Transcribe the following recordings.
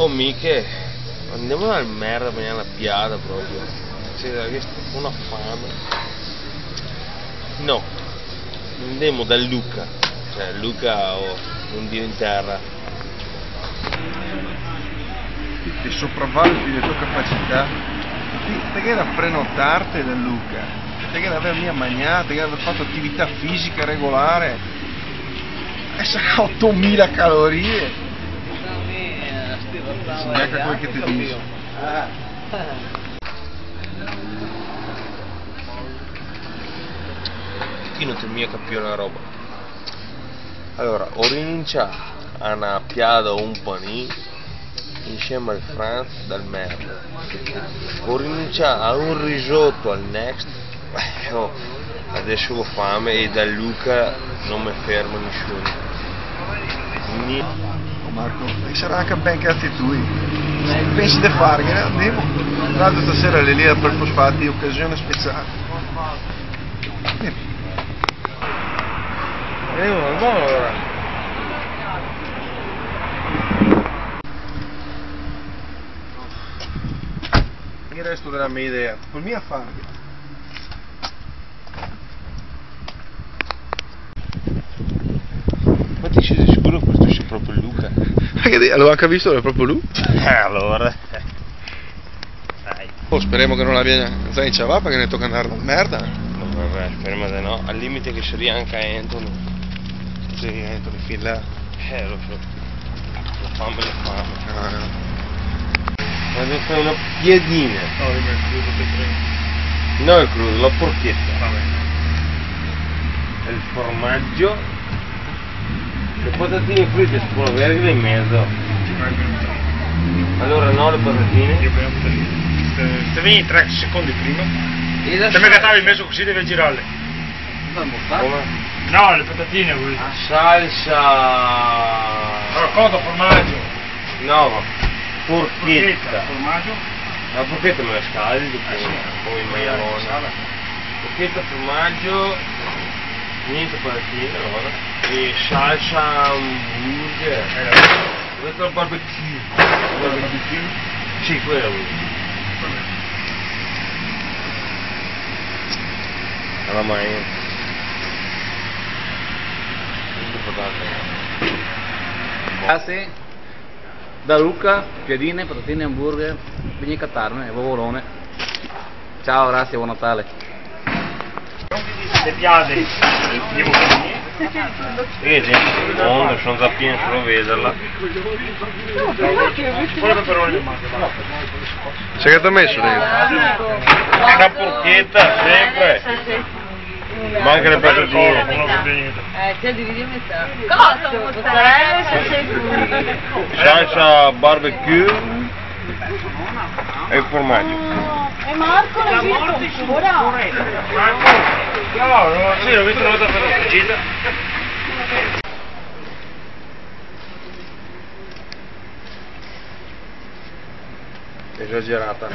Oh miche, andiamo al merda a mangiare una piada proprio. Cioè, una fame. No, andiamo da Luca. Cioè Luca o un dio in terra. Ti sopravvaluti le tue capacità. Te che da prenotarti da Luca, te che da aver mia mangiata, te che da aver fatto attività fisica regolare. E sarà 8000 calorie. Ecco quello che ti dico. Io non ti mia capire una roba. Allora, ho rinunciato a una piada o un panino insieme al Franz dal merda. Ho rinunciato a un risotto al Next. Oh, adesso ho fame e da Luca non mi ferma nessuno. Marco, sarà anche ben cazzi tui. Pensi di fare, che andiamo. Tra l'altro stasera le lì per fosfati, occasione speciale. Allora. Il resto della mia idea, col mio affare. Ma ti sei sicuro che questo sia proprio Luca? L'ho anche visto, è proprio lui? Allora. Dai. Oh, speriamo che non abbia già in ciava perché ne tocca andare da merda. No, vabbè, speriamo di no. Al limite che sia anche Anthony. Sì, Anthony, fin là. Lo so. La fame. No. Ma devo fare una piadina. No, rimane crudo che prendo. No, è crudo, la porchetta. Va bene. E il formaggio. Le patatine fritte si può avere in mezzo. Ci mancano un po'. Allora no, le patatine. Io prendo un po'. Se vieni 3 secondi prima. Se mi catavi messo così deve girarle. Come? No, le patatine vuoi. Salsa. Raccolto formaggio. No, porchetta. Formaggio. La porchetta me la scaldi come il maialone. Porchetta, formaggio, niente patatine allora. E salsa hamburger. Questo è il barbecue. Barbecue? Sì, quello è lui. Alla mai. Grazie da Luca, piadine, patatine, hamburger, vieni a catarne, vovolone. Ciao, grazie, buon Natale. Le piade. Che gente del mondo, sono già pieno solo a vederla. Sai che ti ho messo dentro? Una porchetta, sempre. Manca le patatine. Te dividi a metà. Cosa? Mozzarella, salsa e funghi. Salsa barbecue e il formaggio. E Marco l'hai visto ancora? No, sì, l'ho visto una volta per la cucina. Esagerata,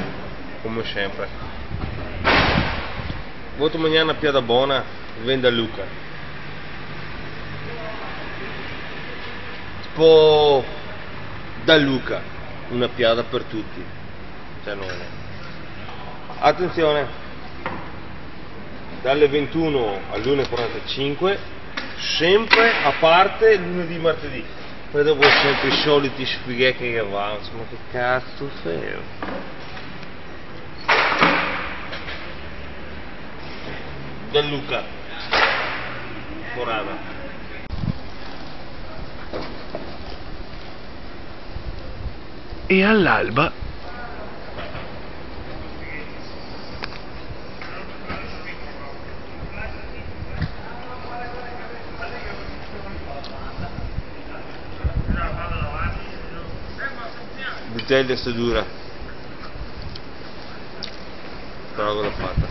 come sempre. Voto mangiare una piada buona, vende a Luca. Tipo da Luca, una piada per tutti. Cioè non... Attenzione, dalle 21 all'1:45, sempre a parte lunedì, martedì. Poi dopo sempre i soliti sfighetti che vanno, ma che cazzo sei? Da Luca, Morana. E all'alba Butella sta dura. Però l'ho fatta.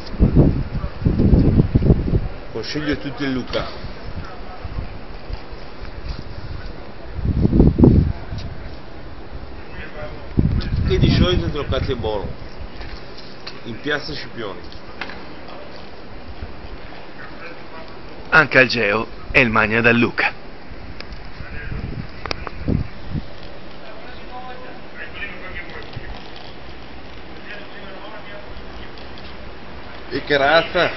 Consiglio a tutti il Luca. E di solito troccate a Bolo, in piazza Scipioni. anche al Geo e il Magna da Luca. E che razza?